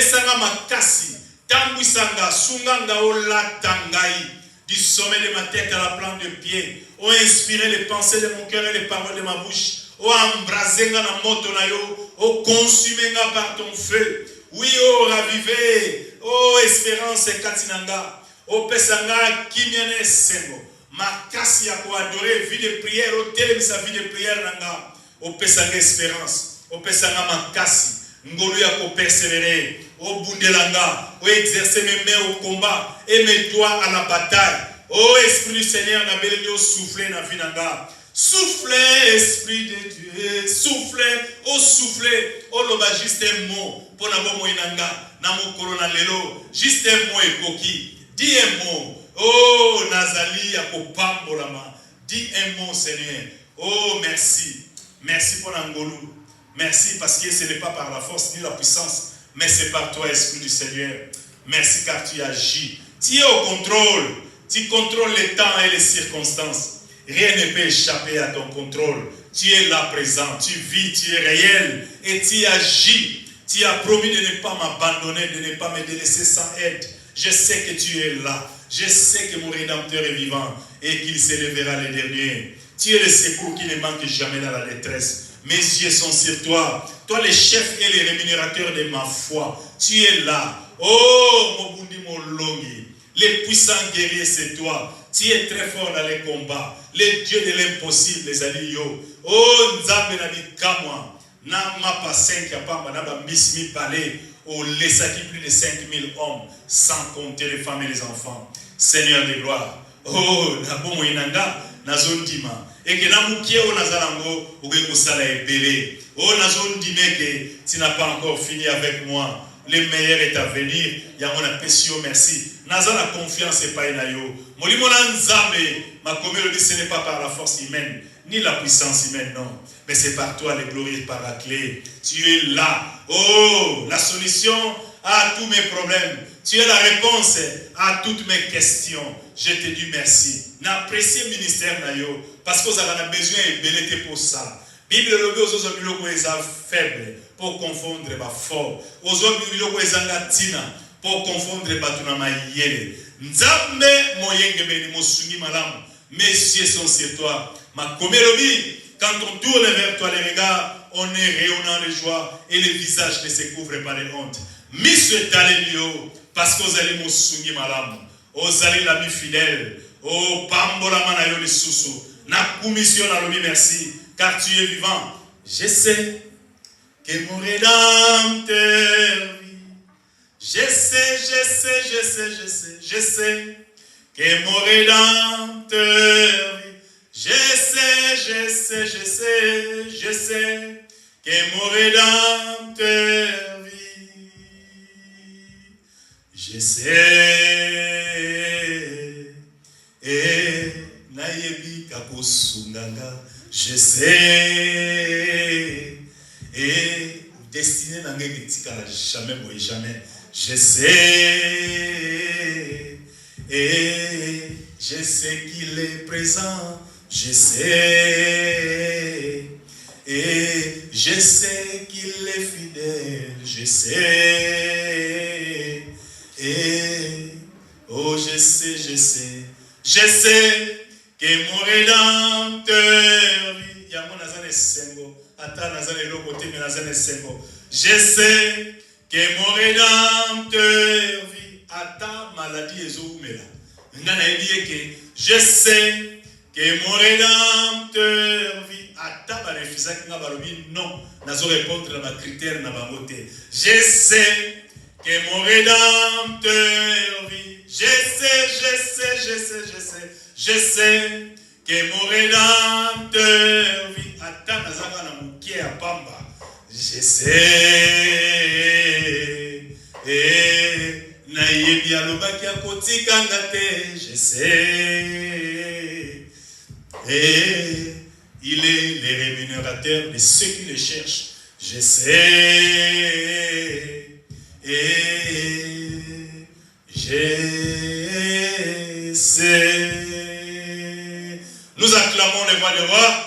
Pesanga makasi. Tambwisanga, sunganga olatangai. Du sommet de ma tête à la plante de pied. Oh, inspirez les pensées de mon cœur et les paroles de ma bouche. Oh, embrasenga na moto na yo. Oh, consumenga par ton feu. Oui, oh, ravivez. Oh, espérance et katinanga. Oh, pesanga kimiane sengo. Makasi ya ko adorer, vie de prière. Oh, télé sa vie de prière nanga. Oh, pesanga espérance. Oh, pesanga makasi. Ngolu ya ko persévérer. Oh, bundelanga. Oh, exercer mes mains au combat. Et mets-toi à la bataille. Oh, Esprit du Seigneur, na belé souffler na vinanga. Soufflez, Esprit de Dieu. Soufflez, oh, loba juste un mot. Pour na bomo inanga. Na mo corona lelo. Juste un mot et coquille. Dis un mot. Oh, Nazali akopambolama. Dis un mot, Seigneur. Oh, merci. Merci pour l'angolou. Merci parce que ce n'est pas par la force ni la puissance, mais c'est par toi, Esprit du Seigneur. Merci car tu agis. Tu es au contrôle. Tu contrôles les temps et les circonstances. Rien ne peut échapper à ton contrôle. Tu es là présent. Tu vis, tu es réel et tu agis. Tu as promis de ne pas m'abandonner, de ne pas me délaisser sans aide. Je sais que tu es là. Je sais que mon Rédempteur est vivant et qu'il s'élèvera le dernier. Tu es le secours qui ne manque jamais dans la détresse. Mes yeux sont sur toi. Toi, le chef et le rémunérateur de ma foi. Tu es là. Oh, Mobundi Molongi. Les puissants guerriers, c'est toi. Tu es très fort dans les combats. Les dieux de l'impossible, les alliés. Oh, Nzambe na bikamwa. Na mapa 5 apamba na ba mismi palais. Oh, laissaki plus de 5000 hommes, sans compter les femmes et les enfants. Seigneur de gloire. Oh, na bomo inanga, na zondima. Et que na mukie o nazalango, ou que sala ebele. Oh, na zondime que tu n'as pas encore fini avec moi. Le meilleur est à venir. Yamona pesio merci. Nazala confiance et pas inayo. Molimona nzambe, ma communauté, ce n'est pas par la force humaine, ni la puissance humaine, non. Mais c'est par toi, le glorieux par la clé. Tu es là. Oh, la solution à tous mes problèmes. Tu es la réponse à toutes mes questions. Je te dis merci. N'apprécie le ministère nayo parce que vous avez besoin de belleté pour ça. Bible le veut aux hommes qui sont faibles pour confondre les forts. Aux hommes qui sont tina pour confondre les batuna yele. Nzambe moyenge beni mosungi malamu. Mes yeux sont sur toi. Ma communauté. Quand on tourne vers toi les regards, on est rayonnant de joie et le visage ne se couvre pas de honte. Monsieur Talelio, parce que vous allez m'osungi malam, vous allez l'ami fidèle, oh Pambola Manayo de Soussou, na commission à l'obi merci, car tu es vivant. Je sais que mon Rédempteur vit. Je sais que mon Rédempteur vit. Je sais que mon Rédempteur vit. Je sais, et nayebi kakosunganga. Je sais, et destiné n'angekitika jamais boy jamais. Je sais, et je sais qu'il est présent. Je sais, et je sais qu'il est fidèle, je sais, et oh je sais que mon Rédempteur vit. Yamo nazane sengo, ata nazane lo côté mais nazane sengo. Je sais que mon Rédempteur vit. Ata maladie ezoumela. Ngana ebiye que je sais que mon Rédempteur vit. Ata ba refisa kinga balobi non. Nazo répondre à ma critère na bangote. Je sais que mon Rédempteur vit. Je sais que mon Rédempteur vit. Ata nazaka na mukie ya pamba. Je sais. Na yebi alobaki akotika ngate. Je sais. Et il est le rémunérateur de ceux qui le cherchent. Je sais. Et je sais. Nous acclamons les voix de roi.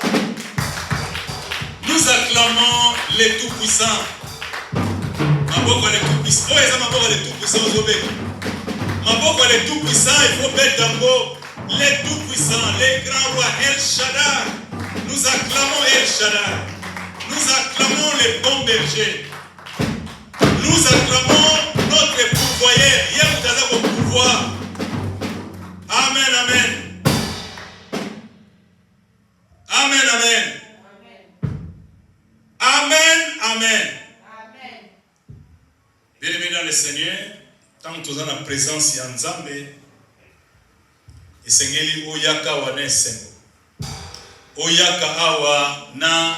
Nous acclamons les tout-puissants. Maboko les tout puissants. Oh, les maboko les tout puissants aux obéis. Maboko les tout puissants, il faut mettre d'abord les tout puissants, les grands rois El Shaddai. Nous acclamons El Shaddai. Nous acclamons les bons bergers. Nous acclamons notre pourvoyeur. Il y a un pouvoir. Amen, amen. Amen, amen. Amen, amen. Bien-aimés dans le Seigneur, tant que nous avons la présence de Nzambe, et Seigneur, Oyaka wane sengo. Oyaka awa na.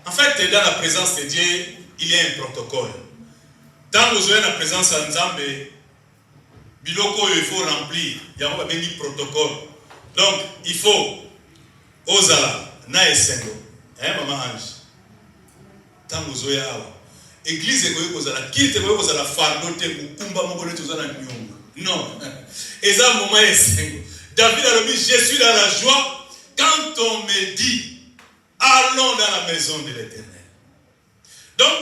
En fait, dans la présence de Dieu, il y a un protocole. Tant que vous avez la présence de Nzambe, biloko il faut remplir. Il y a un protocole. Donc, il faut Ozala na esengo. Hein, maman Ange? Tant que vous avez Église est quitte la fardote kumba mokole tozana nyonga. Non. Et ça moment est David a dit je suis dans la joie quand on me dit allons dans la maison de l'Éternel. Donc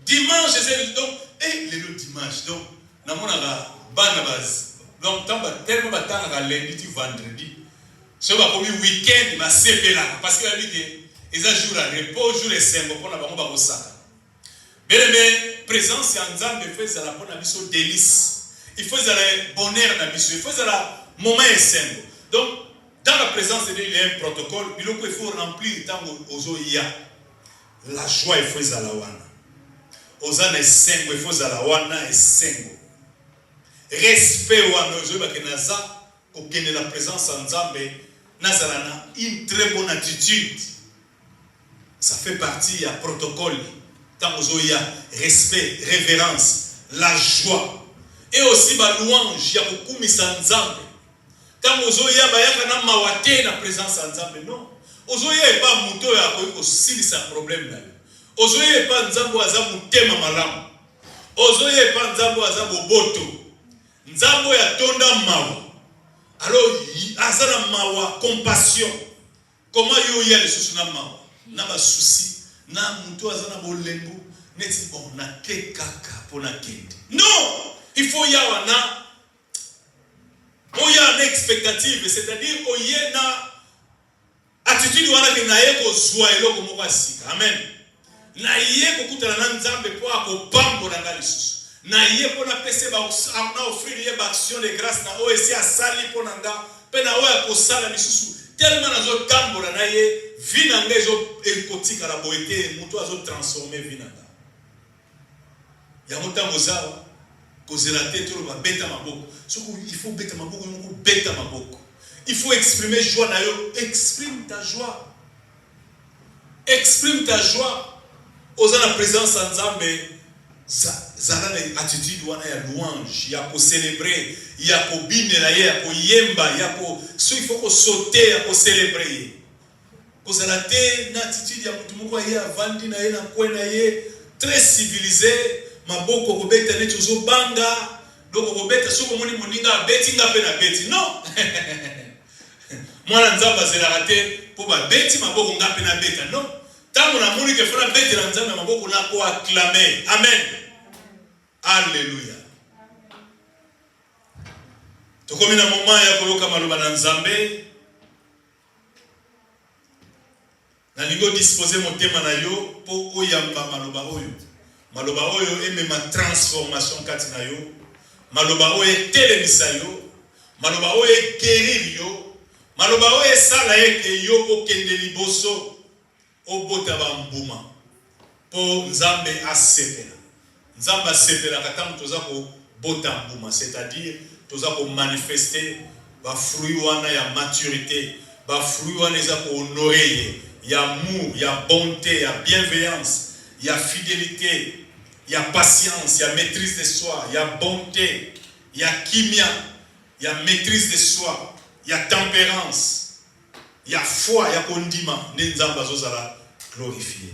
dimanche c'est donc le dimanche donc na mona ga bana base. Donc tamba tellement batanga ga lundi tu vendredi. Ce va comme week-end ma sepela parce que la dit que ils a jour à repos jour et sembo pour na bango ba kosaka. Mais présence en Nzambe fait la bonne abisso délice. Il faut le bonheur d'abisso. Il faut le moment simple. Donc, dans la présence de Dieu, il y a un protocole. Il faut remplir tant aux oya. La joie, il faut la wana. Ozana est sengo, il faut la wana est sengo. Respect wana ozo bakenaza kokene la présence en Nzambe nazalana une très bonne attitude. Ça fait partie du protocole. Tamozoya, respect, révérence, la joie. Et aussi la louange, il y a beaucoup de Nzambe. Tamozoya, il y a un mawate na présence Nzambe. Non. Ozoya n'est pas mouto ya aussi c'est un problème. Ozoya n'est pas Nzambe aza mutema malamu. Ozoya n'est pas Nzambe aza boboto. Nzambe ya tonda mawa. Alors, azana mawa, compassion. Comment yo ya les soucis na mawa? Na ba souci. Na muto azana bolembo neti bon na ke kaka pona kende. Non, il faut y avoir na oya expectative, c'est-à-dire oye na attitude wana ke na yeko zwa eloko moko asika. Amen. Na yeko kutana na Nzambe po akopambo na ngalisusu. Na yeko na pese ba na offrir ye ba action de grâce na OSC asali pona nga pe na oya ko sala lisusu. Tellement nazo tambola na ye vina ngezo ekotika la boete muto azo transformer vina nga ya mutambo zawa kozela tête lo beta maboko soko il faut beta maboko ngo beta maboko il faut exprimer joie na yo exprime ta joie oza la présence en Nzambe zala na attitude wana ya louange ya ko célébrer ya ko binela ya ko yemba ya ko so il faut ko sauter ya ko célébrer kozala te na attitude ya mutu moko ye avandi na ye na kwena ye très civilisé maboko ko beta ne tuzo banga doko ko beta soko moni moninga beti nga pe na beti non mwana Nzambe zela te po ba beti maboko nga pe na beta non tango na moni ke fona beti na Nzambe maboko na ko acclamer amen. Alléluia. Tokomi na moment ya koyoka maloba na Nzambe. Na lingo disposer motema na yo po oyamba maloba oyo. Maloba oyo emema transformation kati na yo. Maloba oyo etelemisa yo. Maloba oyo guérir yo. Maloba oyo esala eke yo okende liboso obota ba mbuma. Po Nzambe asepela. Nzamba sepela katam toza ko bota mbuma, c'est-à-dire toza ko manifester ba fruit wana ya maturité, ba fruit wana za ko honorer, ya amour, ya bonté, ya bienveillance, ya fidélité, ya patience, ya maîtrise de soi, ya bonté, ya kimia, ya maîtrise de soi, ya tempérance, ya foi, ya kondima, ne Nzamba zozala glorifié.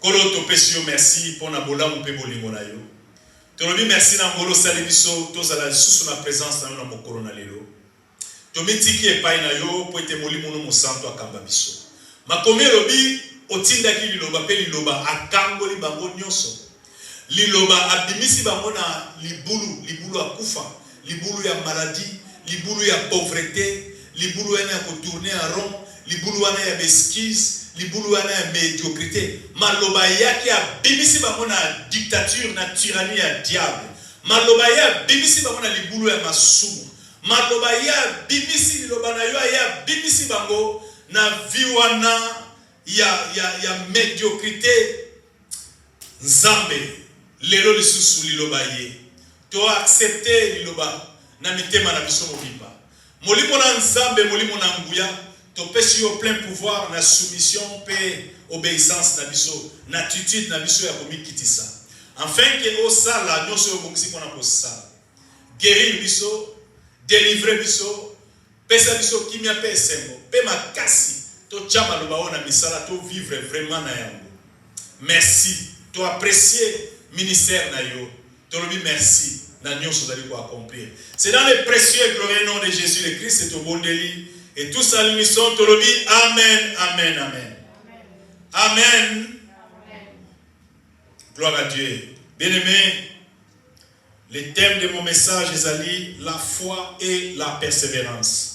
Kolo topesi yo merci pour na bolamu pe bolingo na yo. Tolobi merci na ngolo sali biso tozala susu na présence na yo na mokolo na lelo. Tomitiki epai na yo po ete molimo no mosanto akamba biso. Makomi lobi otindaki liloba pe liloba akangoli bango nyonso. liloba abimisi bango na libulu akufa, libulu ya maladie, libulu ya pauvreté, libulu ya kotourner en rond, libulu ya besquise, libulu ya médiocrité. Maloba yaki abimisi bango na dictature, na tyrannie ya diable. Maloba ya bimisi bango na libulu ya masumu. Maloba ya bimisi liloba na yo ya bimisi bango na viwana ya médiocrité. Nzambe lelo lisusu liloba ye to accepter liloba na mitema na biso mobimba molimo na nzambe molimo na nguya to pesi yo plein pouvoir na soumission pe obéissance na biso na attitude na biso ya komikitisa afin que osala nyonso yo bongisi mpona kosala guérir biso délivrer biso pesa biso kimia pe esengo pe makasi to tia maloba oyo na misala to vivre vraiment na yango. Merci to apprécier ministère na yo. To lobi merci na nyonso zali ko accomplir. C'est dans le précieux et glorieux nom de Jésus le Christ et to bondeli et tous à l'unisson to lobi amen amen amen. Amen. Gloire à Dieu. Bien-aimés, le thème de mon message est la foi et la persévérance.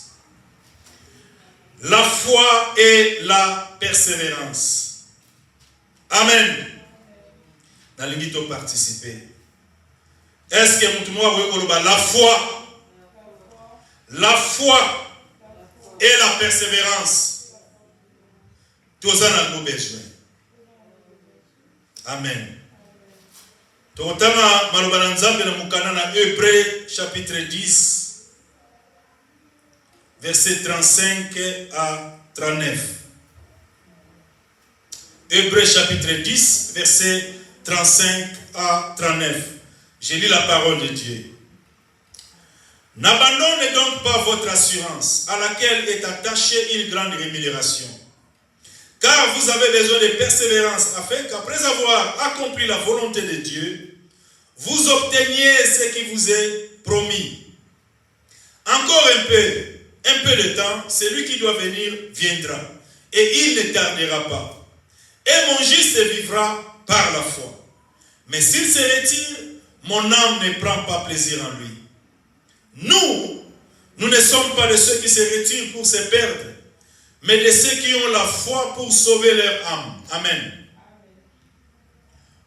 La foi et la persévérance. Amen. Nalingi to participer. Est-ce que mutu mwa koloba la foi et la persévérance. Tous en avons besoin. Amen. Totama malobana nzambe na mukana na Hébreux chapitre 10 verset 35 à 39. Hébreux chapitre 10 verset 35 à 39. Je lis la parole de Dieu. N'abandonnez donc pas votre assurance, à laquelle est attachée une grande rémunération. Car vous avez besoin de persévérance, afin qu'après avoir accompli la volonté de Dieu, vous obteniez ce qui vous est promis. Encore un peu de temps, celui qui doit venir viendra, et il ne tardera pas. Et mon juste vivra par la foi. Mais s'il se retire, mon âme ne prend pas plaisir en lui. Nous ne sommes pas de ceux qui se retirent pour se perdre, mais de ceux qui ont la foi pour sauver leur âme. Amen.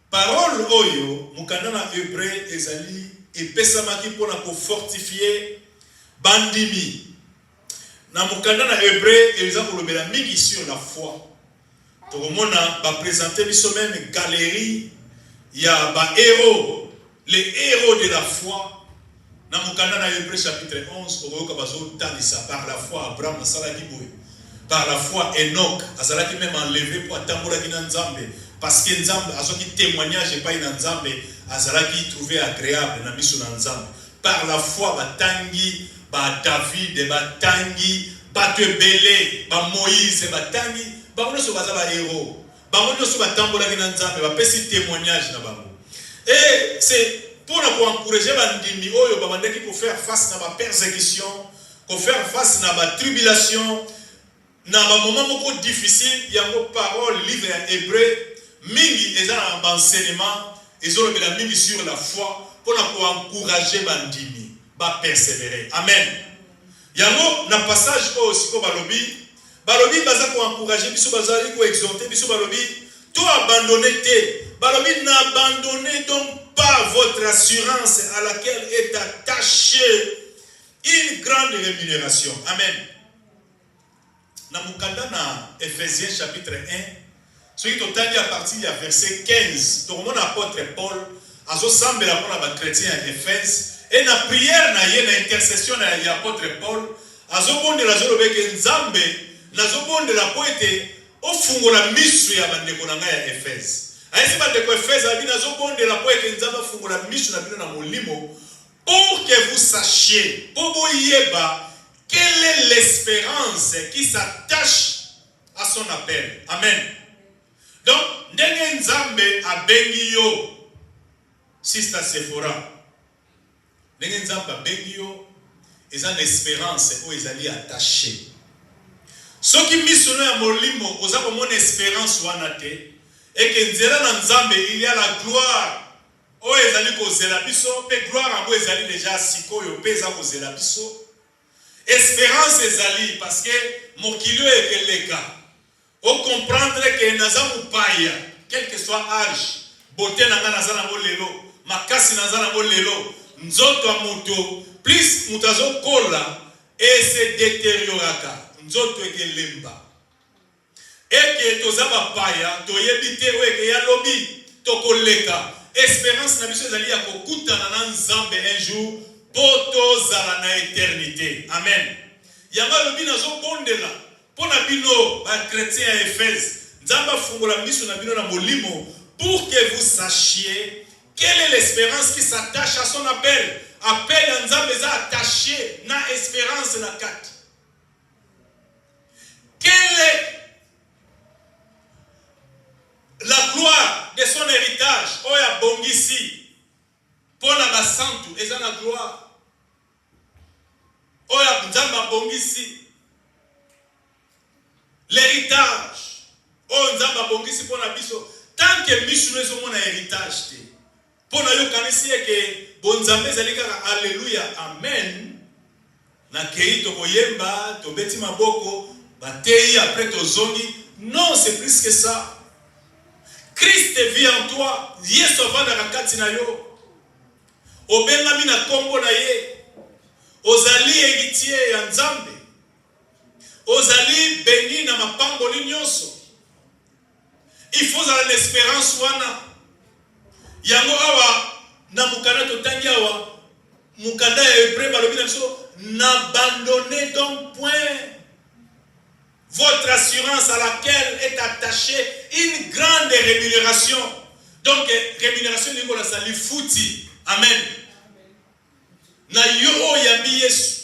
Parole oyo, mukandana hébreu ezali, et pesamaki pona ko fortifier bandimi. Na mukandana hébreu, elza kolobela mingi sur la foi. Tokomona ba présenter biso même galerie ya ba héros, les héros de la foi. Na mukandana hébreu chapitre 11, okoyoka bazo talisa par la foi Abraham asalaki boye. Par la foi Enoch asalaki même enlevé pour atambola ki na Nzambe parce que Nzambe azoki témoignage pas na Nzambe azalaki trouvé agréable na miso na Nzambe. Par la foi batangi ba David batangi batebele ba Moïse batangi bango so baza ba héros. Bango so batambola ki na Nzambe ba pesi témoignage na bango. Et c'est pour encourager bandimi oyo babandaki ko faire face na ba persécution, ko faire face na ba tribulation. Na ba moment moko difficile yango parole livre en hébreu mingi ezana ba enseignement ezolobela mingi sur la foi pour encourager bandimi ba persévérer. Amen. Yango na passage o siko balobi baza ko encourager biso bazali ko exhorter biso balobi to abandonner te. Balobi n'abandonnez donc pas votre assurance à laquelle est attachée une grande rémunération. Amen. Na mukanda na Ephésiens chapitre 1, celui qui totali à partir du verset 15, tout le monde apôtre Paul, azo sambela pour la chrétien à Éphèse, et na prière na yé na intercession na apôtre Paul, azo bonde la zolo beke nzambe, na zo bonde la poete, au fungo la misu ya bandeko na ya Éphèse. Aisi bandeko Éphèse abi na zo bonde la poete nzambe fungo la misu na bino na molimo, pour que vous sachiez, pour vous yeba, quelle est l'espérance qui s'attache à son appel? Amen. Donc, ndenge nzambe abengi yo, Sister Sephora. Ndenge nzambe abengi yo, eza l'espérance oyo ezali attaché. Soki misono ya molimo oza komona espérance wana te, et que nzela na nzambe il y a la gloire o ezali kozela biso pe gloire yango ezali déjà sikoyo pe eza kozela biso. Espérance ezali parce que mokili oyo ekeleka o comprendre que naza mopaya quel que soit âge beauté nanga naza nango lelo makasi naza nango lelo nzoto ya moto plus moto azokola ese détérioraka nzoto ekelemba eke toza bapaya toyebi te oyo eke ya lobi tokoleka. Espérance na biso ezali ya kokutana na Nzambe un jour po tozala na éternité. Amen. Yango alobi nazobondela mpo na bino bakretien ya Éphèse Nzambe afungola miso na bino na molimo pour que vous sachiez quelle est l'espérance qui s'attache à son appel. Appel ya Nzambe eza attaché na espérance na kati. Quelle est la gloire de son héritage? Oya bongisi pona basantu eza na gloire. Oya Nzamba bongisi l'héritage. Oya Nzamba bongisi pona biso. Tant que misu nezo mona héritage te. Pona yo kanisi eke bonzambe ezali kaka alléluia amen. Na kei tokoyemba tobeti maboko batei après tozongi. Non, c'est plus que ça. Christ vit en toi. Yesu avanda kati na yo. Obengami na kombo na ye. Ozali héritier ya Nzambe. Ozali béni na mapamboli nyonso. Il faut avoir l'espérance wana. Yango awa na mukanda totangi awa mukanda ya Hébreu balobi na biso n'abandonnez donc point votre assurance à laquelle est attachée une grande rémunération. Donc, rémunération n'est pas la fouti. Amen. Na yo yambi Yesu.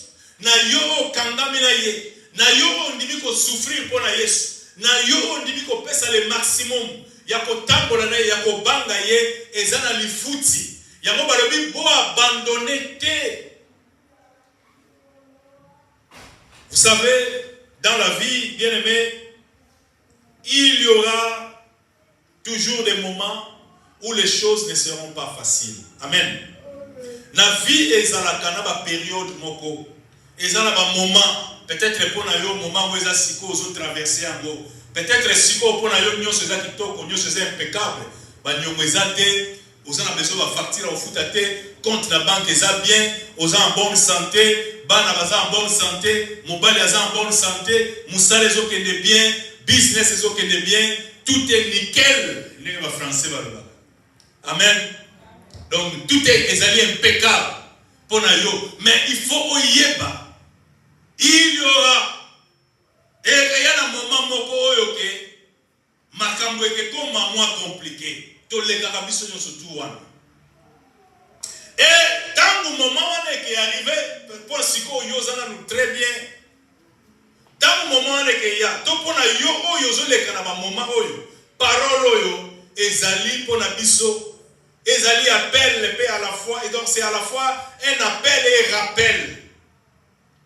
Na yo kangami na ye. Na yo ndimi ko souffrir pour na Yesu. Na yo ndimi ko pesa le maximum. Ya ko tambola na ye, ya ko banga ye, ezana li fouti. Ya mo balobi bo abandonner te. Vous savez, dans la vie, bien aimé, il y aura toujours des moments où les choses ne seront pas faciles. Amen. La vie est dans la période moko. Et dans le moment, peut-être pour un moment où les siko ont traversé en go. Peut-être siko pour un yo c'est ça qui toque, c'est impeccable. Ba nyongo ezate, aux en besoin de facture au foutate, compte la banque est bien, aux en bonne santé. Bana baza en bonne santé, mobali aza en bonne santé, musale ezokende bien, business ezokende bien, tout est nickel. Les français baloba. Amen. Donc tout est ezali impeccable pour na yo, mais il faut oyeba. Il y aura et il y a un moment moko oyo ke makambo eke comme moins compliqué. To le kakabiso nyoso tout wana. Et tant que moment qui est arrivé, pour ce qu'on nous très bien. Tant que moment qui est là, donc pour yo oyo le kanaba moment oyo, parole oyo, ezali pour na biso, ezali appel le paix à la fois, et donc c'est à la fois un appel et un rappel.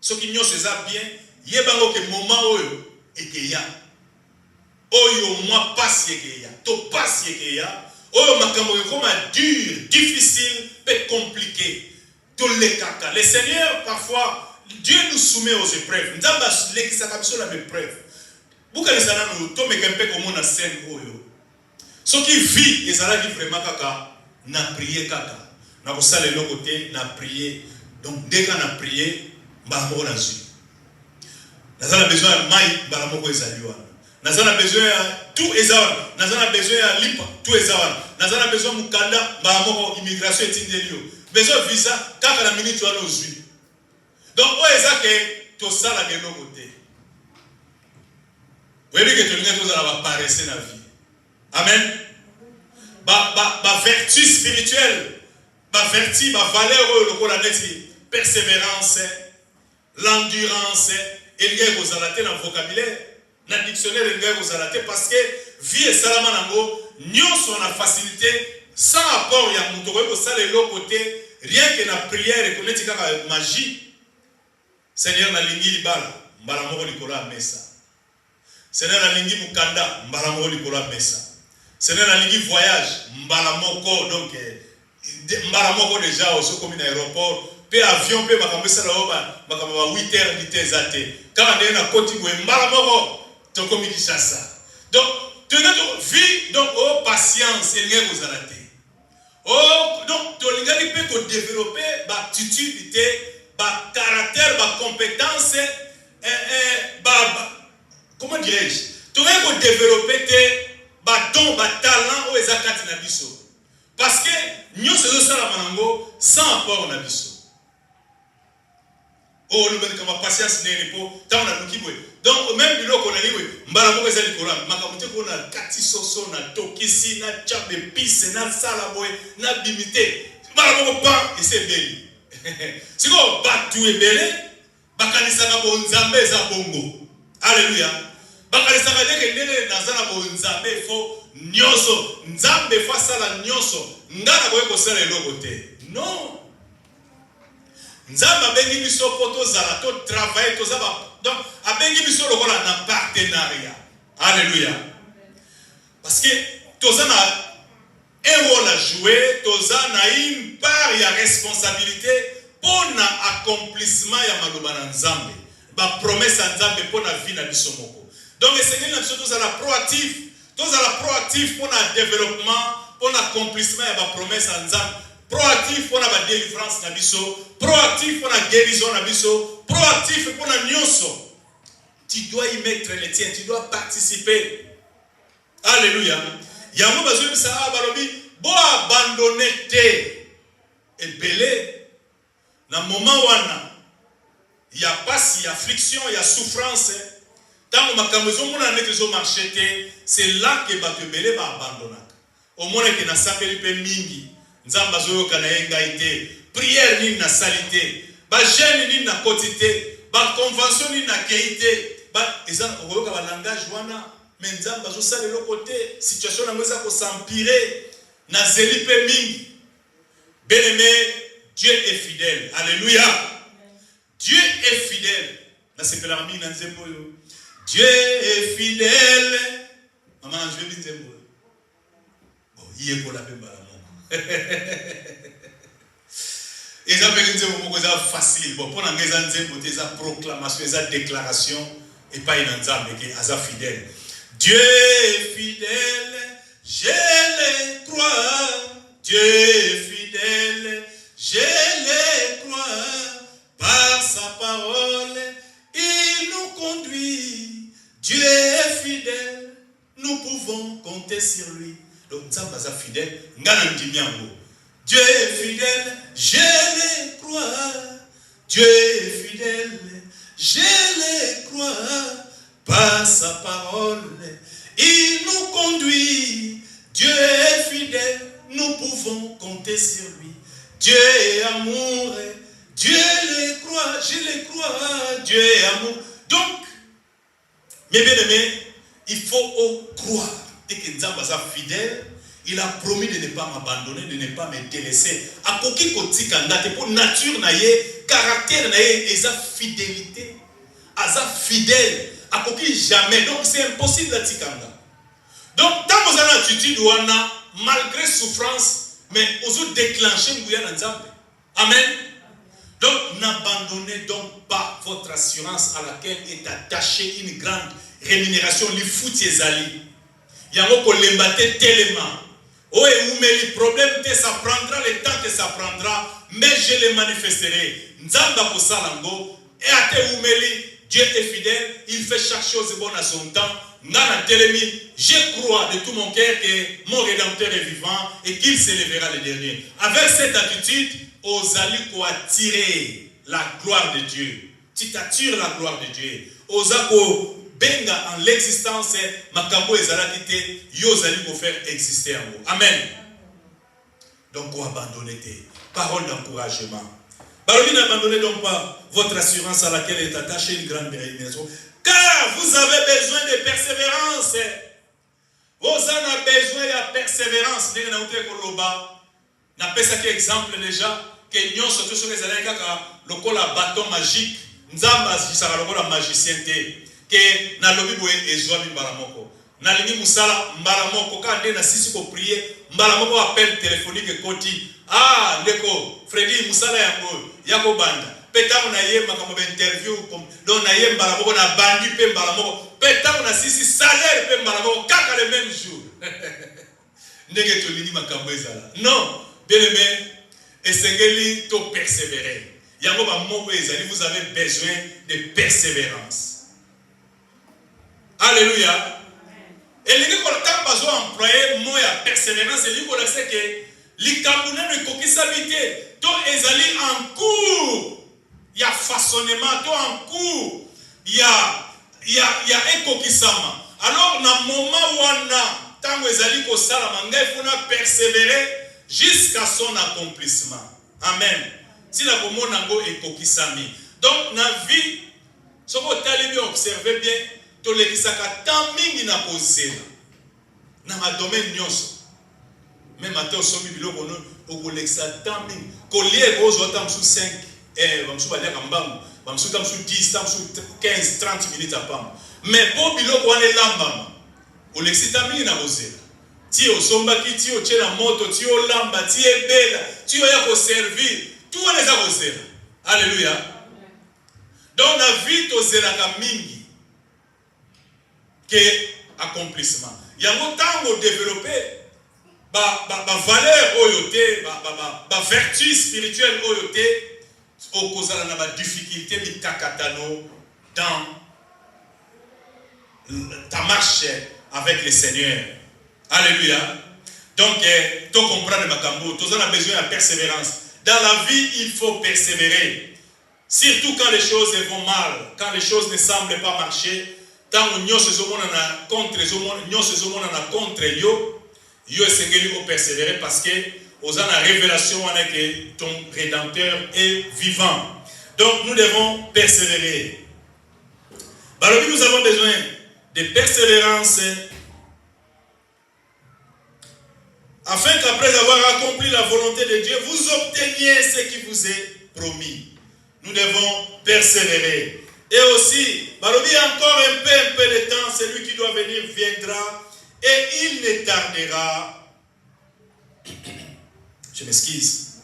Ce qui nous c'est bien, yebango que moment oyo et que ya, oyo moi passe que ya, to passe que ya. Oh, makambo comme dur, difficile, peut compliqué. Tous les caca. Le Seigneur, parfois, Dieu nous soumet aux épreuves. Nous avons les épreuves. Vous connaissez ça, nous sommes un peu comme on a scène. Ce qui vit, et ça là, vraiment caca, n'a prié caca. N'a pas ça le côté, n'a prié. Donc, dès qu'on a prié, on a vu. Nous avons besoin de maïs, on a besoin. Nous avons besoin de tout ezawan. Nous avons besoin de lipa, tout ezawan. Nous avons besoin de mukanda, bah immigration est indelio. Besoin de visa, car la minute tu as nos yeux. Donc, on est là que tout ça la gueule au côté. Vous voyez que tout le monde va apparaître dans la vie. Amen. Ba vertu spirituelle, ba vertu, ba valeur le la persévérance, l'endurance, et il y a dans le vocabulaire. Dans le dictionnaire, il y a parce que vie et salama nango, nous sommes en facilité, sans apport, il y a mon tour, ça les l'autre côté, rien que la prière et qu'on est la magie. Seigneur, na lingi libala, mbalamoko likola mesa. Seigneur, na lingi mukanda, mbalamoko likola mesa. Seigneur, na lingi voyage, mbalamoko, donc, mbala moko déjà au comme na aéroport pe avion pe bakambisa la bakamba 8 heures vitesse ate quand on est na koti boye mbala moko to komi Kinshasa. Donc tu as vie donc oh patience et rien vous arrêter. Oh donc tu lingali pe ko développer ba attitude ba caractère ba compétence comment dirais-je? Tu as ko développer ba don ba talent o ezakati na biso. Parce que nous sommes manango sans apport na biso. Oh le mec comme patience n'est pas tant na lukiboy. Donc même biloko na liwe mbala moko ezali kola makamuté ko na kati soso na tokisi na chabe pisse na sala boy na bimité. Mbala moko pa esebeli. Siko batu ebele bakanisa ka bonzambe za bongo. Alléluia. Bakanisa ka deke ndele nazana bonzambe fo nyoso nzambe fa sala nyoso ngana boye ko sala eloko te. Non. Nzamba bengi biso poto zala to travailler to zaba donc abengi biso lokola na partenariat. Alléluia. Parce que toza na un rôle à jouer, toza na une part ya responsabilité pour na accomplissement ya maloba na Nzambe. Ba promesse ya Nzambe pour na vie na biso moko. Donc Seigneur na biso toza la proactif pour na développement, pour l'accomplissement ya ba promesse ya Nzambe. Proactif pour la délivrance na biso, proactif pour la guérison na biso, proactif pour la nyonso. Tu dois y mettre les tiens, tu dois participer. Alléluia. Yango bazo bisa balobi bo abandonner te et belé na moment wana il y a pas il y a affliction, il y a souffrance. Tant makambo zo mona net zo marcher te, c'est là que ba te belé ba abandonner. Au moins que na sapeli pe mingi. Nzamba zoyo kana yenga ite prière ni na salité ba jeune ni na quotité ba convention ni na keité ba ezana oyoka ba langage wana mais nzamba zo sala le côté situation na mweza ko s'empirer na zelipe mingi. Bien-aimé, Dieu est fidèle. Alléluia. Dieu est fidèle. Na sepela mingi na nzembo yo. Dieu est fidèle. Maman je vais dire nzembo. Bon, yé ko la pemba. Et ça fait que facile. Bon, pour la proclamation, la déclaration, et pas une ensemble qui est fidèle. Dieu est fidèle, je le crois. Dieu est fidèle, je le crois. Par sa parole, il nous conduit. Dieu est fidèle, nous pouvons compter sur lui. Donc, Nzamba est fidèle. Dieu est fidèle, je le crois. Dieu est fidèle, je le crois. Par sa parole, il nous conduit. Dieu est fidèle, nous pouvons compter sur lui. Dieu est amour, Dieu le croit, je le crois. Dieu est amour. Donc, mes bien-aimés, il faut croire. Et que Nzamba est fidèle, il a promis de ne pas m'abandonner, de ne pas me délaisser. A koki kotika ndate pour nature na ye, caractère na ye, et sa fidélité, a sa fidèle, a koki jamais. Donc c'est impossible à tikanga. Donc tant que vous avez l'attitude wana, malgré souffrance, mais vous déclenchez Ngouya Nzambe. Amen. Donc n'abandonnez donc pas votre assurance à laquelle est attachée une grande rémunération. Li fouti ezali. Yango ko lembate tellement. Oh, et le problème, ça prendra le temps que ça prendra, mais je le manifesterai. Nzamba ko salango, et à te oumeli, Dieu est fidèle, il fait chaque chose bonne à son temps. Nana telemi, je crois de tout mon cœur que mon Rédempteur est vivant et qu'il s'élèvera le dernier. Avec cette attitude, osali ko attirer la gloire de Dieu. Tu t'attires la gloire de Dieu. Osako benga en l'existence makambo ezalaki te yo zali ko faire exister en vous. Amen. Donc pour abandonner tes paroles d'encouragement. Balobi n'abandonnez donc pas votre assurance à laquelle est attachée une grande rémunération, car vous avez besoin de persévérance. Vous avez besoin de persévérance. Ndenge na uté koloba na pesa ki exemple déjà que nyon surtout sur les années kaka lokola bâton magique nzamba zisaka lokola magicien te. Que na lobi boye ezwami mbala moko na lingi musala mbala moko ka nde na sisi ko prier mbalamoko appel téléphonique ekoti ah ndeko Freddy musala yango yako banda peta na ye makambo interview donc na ye mbalamoko na bandi pe mbalamoko peta na sisi salaire pe mbalamoko kaka le même jour ndenge tolingi makambo ezala non bien aimé esengeli to persévérer yango ba moko ezali vous avez besoin de persévérance. Alléluia. Et les gens qui ont employé le mot de persévérance, c'est que les Camerounais ne coquissent habité. Donc, ils allaient en cours. Il y a façonnement, en cours. Il y a un coquissement. Alors, dans le moment où on a, tant que ils allaient au salamanga, il faut persévérer jusqu'à son accomplissement. Amen. Si la commune est coquissami. Donc, dans la vie, ce que vous allez bien observer bien, tolekisaka tant mingi na kozela na ma domaine nyonso même ate osomi biloko no okolekisa tant mingi kolie kozo ta msu 5 bamsu baliaka mbangu bamsu ta msu 10 ta msu 15 30 minutes apamba mais po biloko wana elambama olekisi tant mingi na kozela ti osombaki ti otie na moto ti olamba ti ebela ti oya koservir tout wana eza kozela. Alléluia. Donc na vie tozelaka mingi que accomplissement. Yango tango développer ba valeur oyote ba vertu spirituelle oyote au kozala na ba difficulté mi kakatano dans ta marche avec le Seigneur. Alléluia. Donc tu comprends makambo, tu as besoin de persévérance. Dans la vie, il faut persévérer. Surtout quand les choses vont mal, quand les choses ne semblent pas marcher. Tant nous sommes contre yo esengeli au persévérer parce que aux la révélation on a que ton rédempteur est vivant. Donc nous devons persévérer. Alors nous avons besoin de persévérance afin qu'après avoir accompli la volonté de Dieu, vous obteniez ce qui vous est promis. Nous devons persévérer. Et aussi, Barobi encore un peu de temps, celui qui doit venir viendra et il ne tardera. Je m'excuse.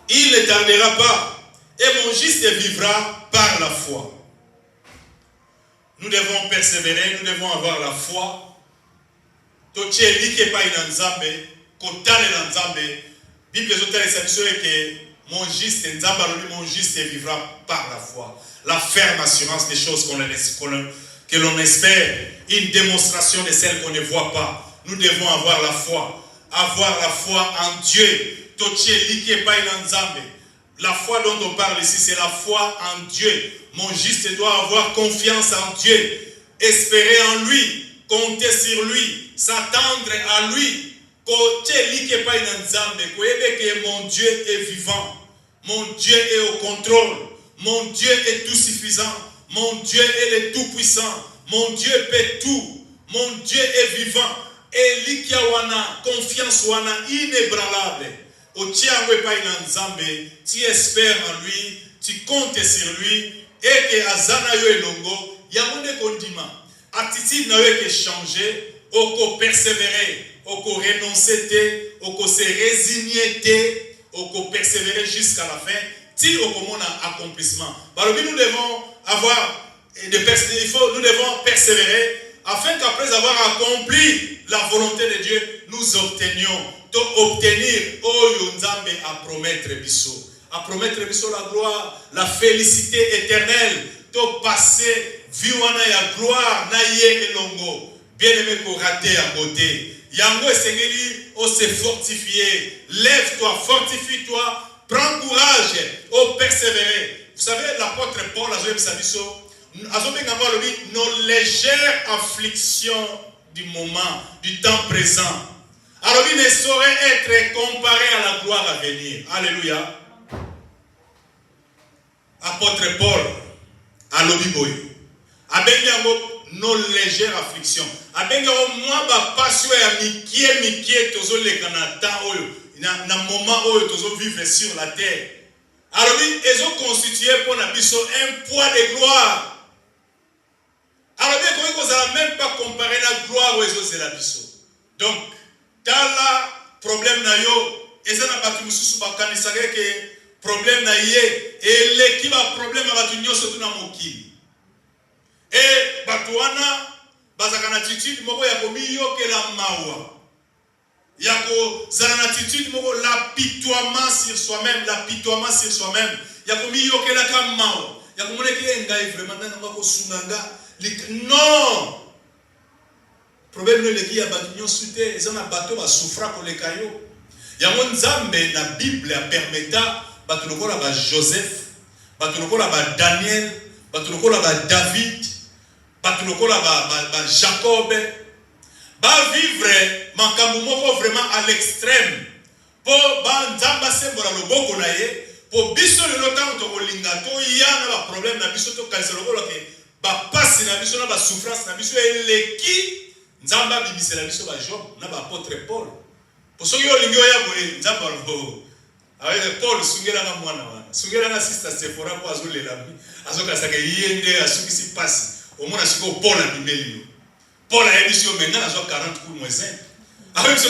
Il ne tardera pas et mon juste vivra par la foi. Nous devons persévérer, nous devons avoir la foi. Tocheli ke pa inanzambe, kotale lanzambe. Bible est que mon juste vivra par la foi. La ferme assurance des choses que l'on espère. Une démonstration de celles qu'on ne voit pas. Nous devons avoir la foi. Avoir la foi en Dieu. La foi dont on parle ici, c'est la foi en Dieu. Mon juste doit avoir confiance en Dieu. Espérer en lui. Compter sur lui. S'attendre à lui. Mon Dieu est vivant. Mon Dieu est au contrôle. Mon Dieu est tout suffisant. Mon Dieu est le tout puissant. Mon Dieu peut tout. Mon Dieu est vivant. Et likiawana, confiance wana inébranlable. Tu espères en lui, tu comptes sur lui. Et que azana yo elongo, yamonde kondima. Attitude na yo ke changer, oko persévérer, oko renoncer, oko se résigner. Au persévérer jusqu'à la fin, si au commun accomplissement. Alors nous devons avoir nous devons persévérer afin qu'après avoir accompli la volonté de Dieu, nous obtenions obtenir Oyonzambe à promettre biso. À promettre biso la gloire, la félicité éternelle, to passer viwana ya gloire na ye elongo. Bien-aimé ko raté à beauté. Yango esengeli o se fortifier. Lève-toi, fortifie-toi, prends courage, au persévérer. Vous savez, l'apôtre Paul a dit nos légères afflictions du moment, du temps présent. Alors il ne saurait être comparé à la gloire à venir. Alléluia. Apôtre Paul, à l'Obiboy. Nos légères afflictions. Abenga moi ba passion ya mikie tozo le kanata oyo na moment oyo tozo vivre sur la terre. Alors ils ont constitué pour na biso un poids de gloire. Alors bien qu'on ne même pas comparer la gloire aux autres, c'est la biso. Donc, dans la problème na yo, et ça n'a pas tout mususu bakanisaka que problème na yé et l'équipe a problème à batu nyoso tout na mokili. Et batuana bazaka na attitude moko ya komi yo ke la mawa. Yako zana na attitude moko l'apitoiement sur soi-même, Yako mi yo ke la ka mawa. Yako mone ke ngai vraiment na ngako sunganga. Non. Problème le qui a batu nyoso te, ezana bato ba souffra ko le kayo. Yango nzambe na Bible a permeta batu lokola ba Joseph, batu lokola ba Daniel, batu lokola ba David, batu lokola ba Jacob, ba vivre makambo moko vraiment à l'extrême. Po ba nzamba sembola loboko na ye, po biso le lotango to kolinga to yana ba problème na biso to kalisa lokola ke ba passe na biso na ba souffrance na biso eleki nzamba bibisela biso ba Job na ba apôtre Paul. Pour ceux qui ont l'ingénieur, ils ont avec Paul, sungela nga mwana wana. Sungela nga sister Sephora kwa azole labi. Azoka saka yende asuki si passe. Au moins asiko Paul a bibeli. Paul a édition maintenant azo 40 coups moins 5. Avec ce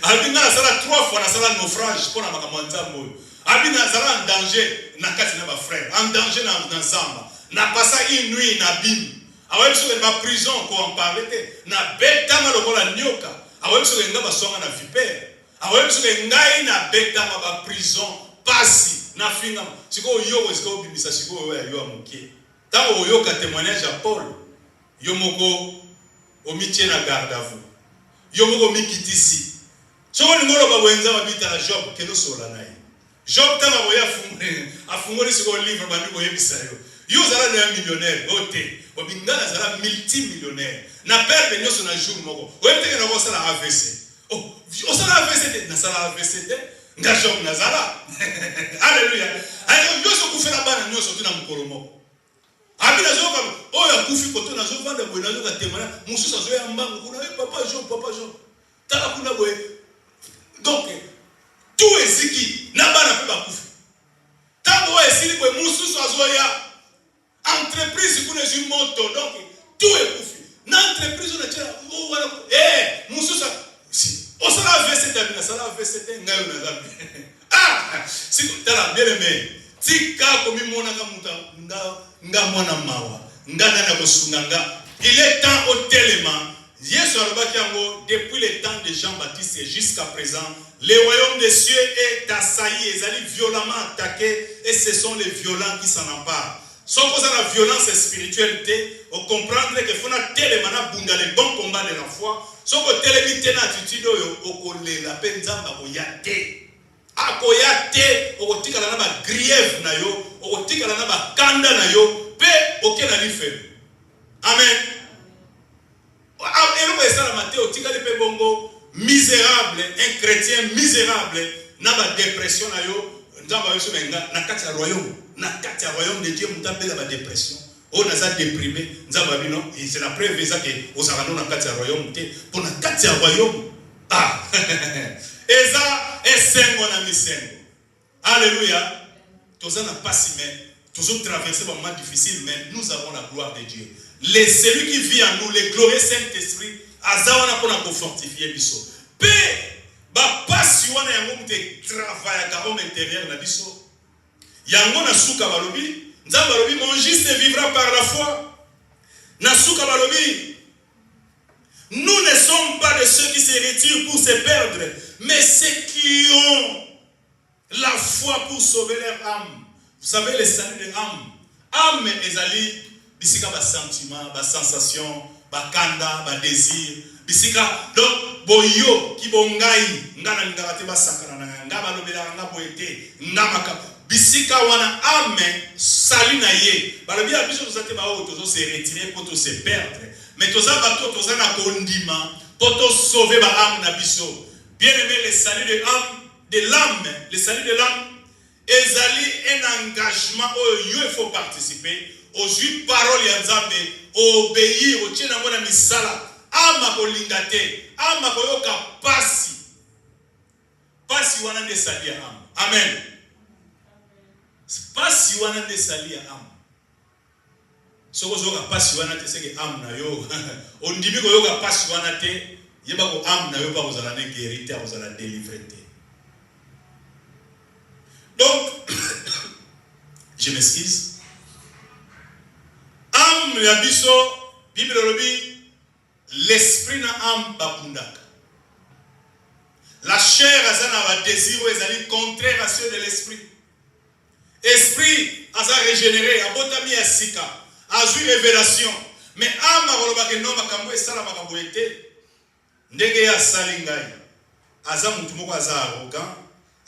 abina sala 3 fois na sala naufrage pour na makamwanza moyo. Abina sala en danger na kati na ba frère, en danger na zamba. Na passa une nuit na bim. Avec ce ba prison ko en parler na beta malokola nyoka. Avec ce nga ba songa na vipère. Awem so ngai na beta ma prison pasi na finga siko yoko siko bibisa siko yo amuke tango yo ka témoignage à Paul yo moko omitie na garde à vous yo moko mikitisi soko ngolo ba wenza babita na Job keno sola naye Job tanga boya afungoli siko livre bandi ko yebisa yo zala na millionnaire ote obingana zala multimillionnaire na perdre nyoso na jour moko oyete na ko sala AVC. Oh, on s'en a fait Ngashok Nazara. Alléluia. Alors, yo so kufela bana nyo so tuna mukoromo. Abina zo ka o ya kufi koto na zo vanda bwe na zo ka temana mususa zo ya mbangu kuna papa Jean. Taka kuna bwe. Donc, tout eziki na bana pe ba kufi. Tango esili bwe mususa zo ya entreprise kuna zu moto. Donc, tout est kufi. Na entreprise na tira o wala mususa si on sera VCT na sala VCT ngayo na zambi si tala bien aimé tika komi mona ka muta nga mwana mawa ngana na kosunganga il est temps au tellement Yesu alobaki yango depuis le temps de Jean-Baptiste jusqu'à présent le royaume des cieux est assailli ezali violemment attaqué et ce sont les violents qui s'en emparent. Sans cause la violence et spiritualité, on comprendre que faut na télémana bunda le bon combat de la foi. Sans que télémité na attitude au collé la penzamba koyate. A koyate au tika la na ba grief na yo, au tika la na ba kanda na yo, pe auquel ali fait. Amen. Et nous ça la maté au tika le pe bongo misérable, un chrétien misérable na ba dépression na yo, nzamba yo so menga na kati ya royaume. Na kati ya royaume de Dieu mutapela ba dépression on a ça déprimé nzamba bino et c'est la preuve ça que osarano na kati ya royaume te pour na kati ya royaume eza esengo na misengo. Alléluia. Tous na pas mais toujours traverser des moments difficiles mais nous avons la gloire de Dieu. Celui qui vit en nous le glorieux Saint-Esprit azawana pour nous fortifier biso pe ba pasi wana yango mute travail à homme intérieur na biso. Yango na suka balobi nzamba balobi mon juste vivra par la foi na suka balobi nous ne sommes pas de ceux qui se retirent pour se perdre mais ceux qui ont la foi pour sauver leur âme. Vous savez le salut de âme ezali bisika ba sentiment ba sensation ba kanda ba désir bisika donc boyo ki bongai ngana ngate ba sakana ngaba lobela ngabo ete ngama bisika wana ame sali na ye balobi ya biso tozate ba o tozo se retirer pour se perdre mais toza bato toza na kondima pour to sauver ba âme na biso. Bien aimé, le salut de l'âme, le salut de l'âme ezali un engagement où il faut participer aux 8 paroles ya Nzambe, obéir au tien na misala ama kolinga te ama koyoka pasi wana nde sali ya âme. Amen. Pasi wana nde sali ya âme. soko zoka pasi wana te seke âme na yo ondimi ko yoka pasi wana te yeba ko âme na yo pa kozala ne guéri te kozala délivré te. Donc je m'excuse. Âme ya biso Bible lobi l'esprit na âme bakundaka. La chair azana va désir ou ezali contraire à ceux de l'esprit. Esprit aza régénéré abotami ya sika azui révélation mais âme akolobaka no makambo esala makambo ete ndenge ya sali ngai aza mutu moko aza arrogant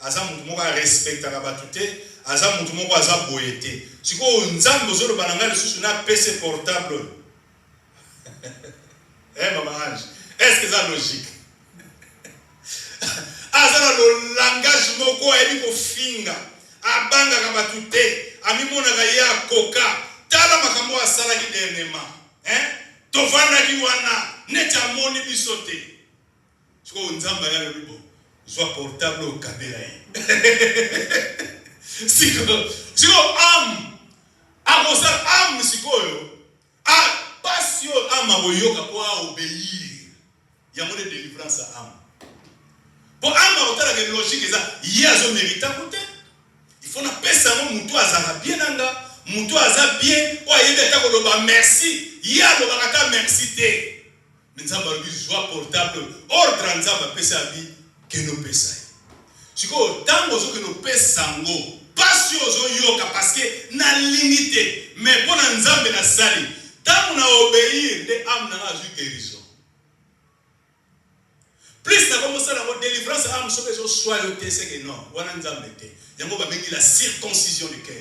aza mutu moko respectaka bato te aza mutu moko aza boye te sikoyo nzambe ozoloba na ngai lisusu na pese portable Maman Ange, est-ce que c'est logique? Azana le langage moko ebi ko finga abanga kama tute amimona ga ya koka tala makambo asala ki dernièrement tovana ki wana neta moni bisote siko nzamba ya le bibo soit portable au caméra siko am akosa am sikoyo passion am aboyoka kwa obéir ya mone délivrance am. Pour âme autant que logique ça il y a zo mérite côté il faut na pesa mo mutu azala bien nanga mutu aza bien o yende ta ko loba merci ya loba kata merci te nzamba lui joie portable ordre nzamba pesa bi que no pesa siko tango zo que no pesa ngo passion zo yoka parce que na limité mais pour nzamba na sali tango na obéir de âme na azu guérison. Plus na commencé la délivrance âme sur les soit le c'est que non wana nzambe te yango ba bengi la circoncision du cœur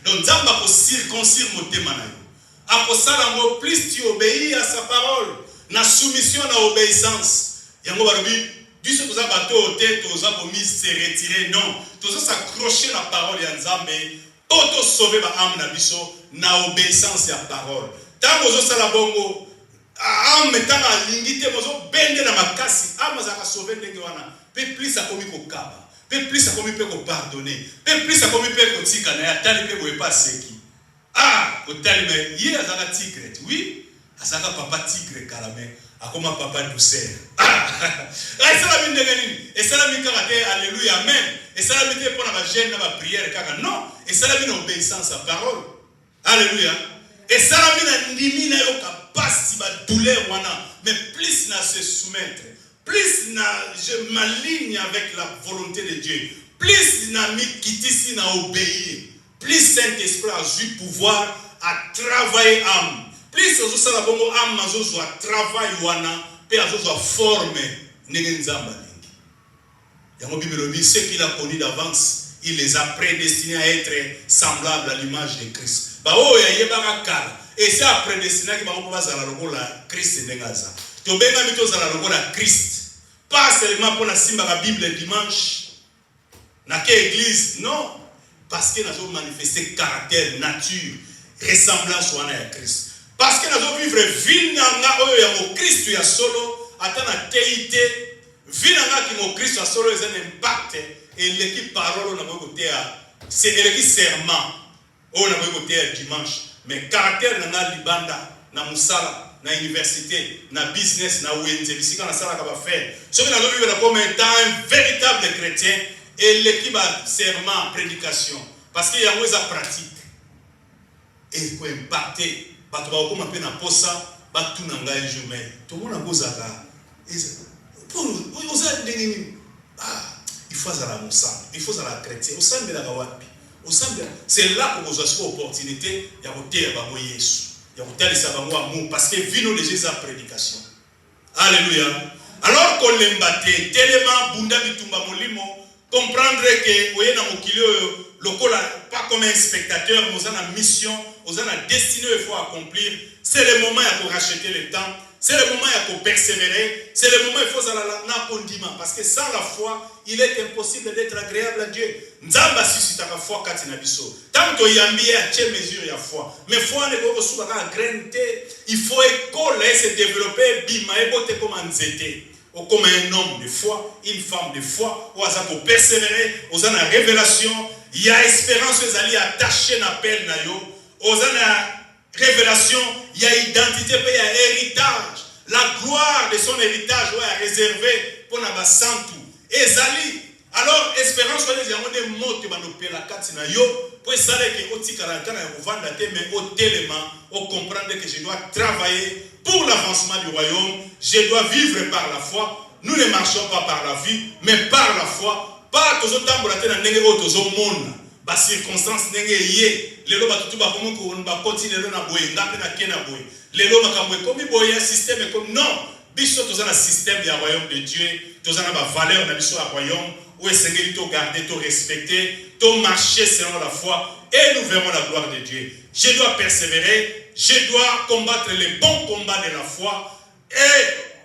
donc nzamba ko circoncire motema na yo akosala ngo plus tu obéis à sa parole na soumission na obéissance yango ba lobi biso toza bato te toza ko mise se retirer non toza s'accrocher la parole ya nzambe auto sauver ba âme na biso na obéissance ya parole tango zo sala bongo âme tanga lingite mozo bende na makasi âme za ka sauver ndenge wana pe plus a komi ko kaba pe plus a komi pe ko pardonner pe plus a komi pe ko tika na ya tali pe boye pas seki ko tali me ye azaka tigre oui azaka papa tigre kalame akoma papa douceur esala mi ndenge nini esala mi kaka te alléluia amen esala mi te pona ba jeune na ba prière kaka non esala mi na obéissance à parole alléluia esala mi na ndimi na yo passe ma douleur wana mais plus na se soumettre plus na je m'aligne avec la volonté de Dieu plus na mi kitisi na obéir plus Saint-Esprit a eu pouvoir à travailler âme plus ozo sala bongo âme mazo zo travail wana pe azo zo forme ndenge nzamba lingi yango Bible dit ceux qu'il a connus d'avance il les a prédestinés à être semblables à l'image de Christ ba o ya yebaka kala et c'est après prédestiné qui va commencer à la lokola Christ nengaza to benga mito za la lokola Christ pas seulement pour la simba la Bible dimanche na ke église non parce que nous avons manifesté caractère nature ressemblance wana ya Christ parce que nous avons vivre vie nanga oyo ya mo Christ ya solo atana teité vie nanga ki mo Christ ya solo ez un impact et l'équipe parole na côté c'est l'équipe serment on a côté dimanche. Mais caractère na libanda na musala na université na business na wenze bisika na sala ka ba faire ce que na lobi na comme étant un véritable chrétien et l'équipe a serment prédication parce qu'il y a une pratique et ko impacter bato ba ko mape na posa batu na ngai jumé tout le monde kozaka pour oza ndeni il faut ça la musala il faut ça la chrétien osambe la wapi c'est là que vous avez l'opportunité de vous dire à Jésus, de vous dire à vous parce que vino de Jésus prédication. Alléluia. Alors qu'on l'embate, tellement bunda bitumba molimo, comprendre que vous êtes dans mokilio lokola pas comme un spectateur, vous avez une mission, vous avez une destinée il faut accomplir. C'est le moment pour racheter le temps. C'est le moment pour persévérer. C'est le moment il faut la condiment. Parce que sans la foi, il est impossible d'être agréable à Dieu. Nzamba suscite la foi quand il a biso. Tant que yambi a tient mesure ya foi. Mais foi ne peut pas souba la graine. Il faut école se développer bima et botte comme un zété. Ou comme un homme de foi, une femme de foi. Ou asa pour persévérer. Ou asa na révélation. Il y a espérance. Vous allez attacher na peine na yo. Ou asa na révélation, il y a identité, il y a héritage. La gloire de son héritage est réservée pour la santu. Et Zali, alors espérance que les gens des mots qui vont nous payer la carte na yo, pour ça que au tikaraka na vendre mais au télément, au comprendre que je dois travailler pour l'avancement du royaume, je dois vivre par la foi. Nous ne marchons pas par la vie, mais par la foi. Pas tous autant pour la terre n'engage autres au monde. Bas circonstances n'engage yé. Les lois tout bas comme on va continuer na boye, n'a pas na kena boye. Les lois makamwe comme boye un système comme non. Biso tous un système du royaume de Dieu, tous un ba valeur na biso royaume où est-ce que tu garder, tu respecter, tu marcher selon la foi et nous verrons la gloire de Dieu. Je dois persévérer, je dois combattre les bons combats de la foi et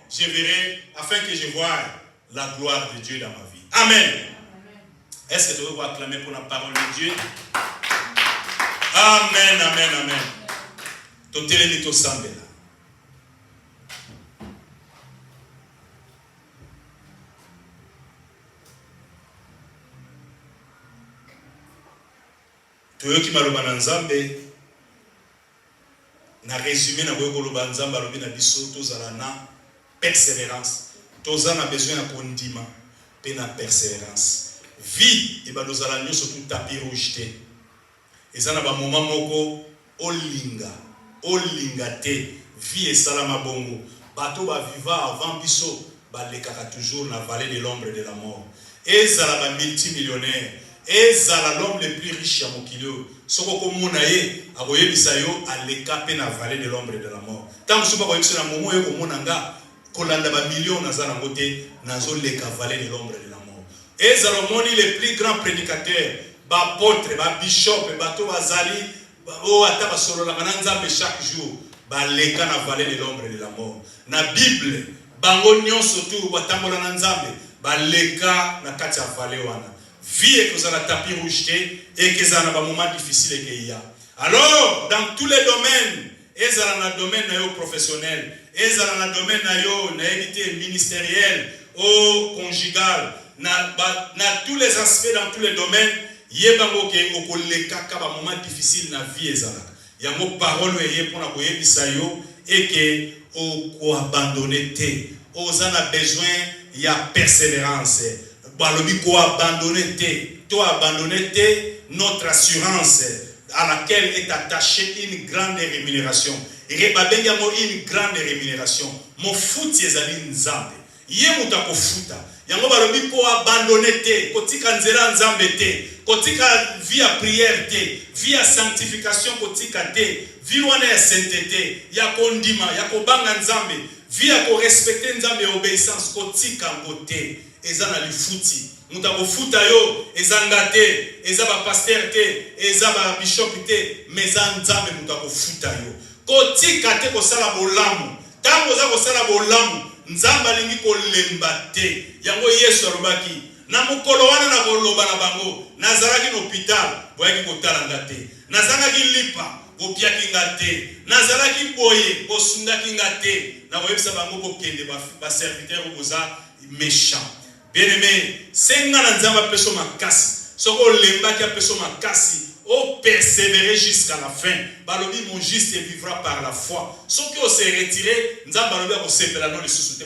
je verrai afin que je voie la gloire de Dieu dans ma vie. Amen. Est-ce que tu veux acclamer pour la parole de Dieu? Amen, amen, amen. Tu t'es tout semblé là. Tu veux qui m'a l'oba nzambe na résumé na boyo koloba nzambe alobi na biso tozala na persévérance. Tous en a besoin de condiment, et de persévérance. Vie, et bien nous allons surtout tapis rouge. Et ça, un moment moko, olinga te, vie et salama bongo. Bateau va vivre avant biso, les kaka toujours dans la vallée de l'ombre de la mort. Et ça la multimillionnaire. Et ça l'homme le plus riche à mon kilo. Soko ko munaye, aboye bisayo, à l'écapé dans la vallée de l'ombre de la mort. Tant que ce soit pas na momo yo ko munanga. Kolanda ba millions nazana ngote nazo les cavaliers de l'ombre de la mort. Et Salomoni les plus grands prédicateurs, ba apôtres, ba bishop, ba to bazali, o ata ba solo la nzambe chaque jour, ba leka na vallée de l'ombre de la mort. Na Bible, bango nyonso tu batambola na nzambe, ba leka na kati ya vallée wana. Vie et que ça la tapis rouge et que ça na ba moment difficile que il y a. Alors, dans tous les domaines, et ça dans le domaine professionnel, et ça dans le domaine ministériel, conjugal, dans tous les aspects, dans tous les domaines, il y a un moment difficile dans la vie. Il y a une parole pour la et que on abandonner. On a besoin, il y a persévérance. On abandonner, notre assurance à laquelle est attachée une grande rémunération. Et une grande rémunération. Mon foot, c'est un nzambe. Yé mutako futa. Yango balobi ko abandonner te, kotika nzela nzambe te, kotika via prière te, via sanctification kotika te, via ya sainteté, ya kondima, ya kobanga nzambe, via ko respecter nzambe obéissance kotika ngote, eza na lifuti. Mutako futa yo, eza ngate, eza ba pasteur te, eza ba bishop te, meza nzambe mutako futa yo. Kotika te ko sala bolamu. Tango za ko sala bolamu. Nzamba lingi ko lemba te. Yango Yesu alobaki. Na mukolo wana na koloba na bango. Nazaraki no hôpital. Boyaki ko talanga te. Nazangaki lipa. Bopiaki ngate. Nazaraki boye. Bosundaki ngate. Na boyebisa bango ko kende ba serviteur oza méchant. Bien-aimé, senga na nzamba peso makasi. Soko lembaki a peso makasi. Oh, persévérer jusqu'à la fin. Balobi, mon juste vivra par la foi. Ceux qui ont se retiré,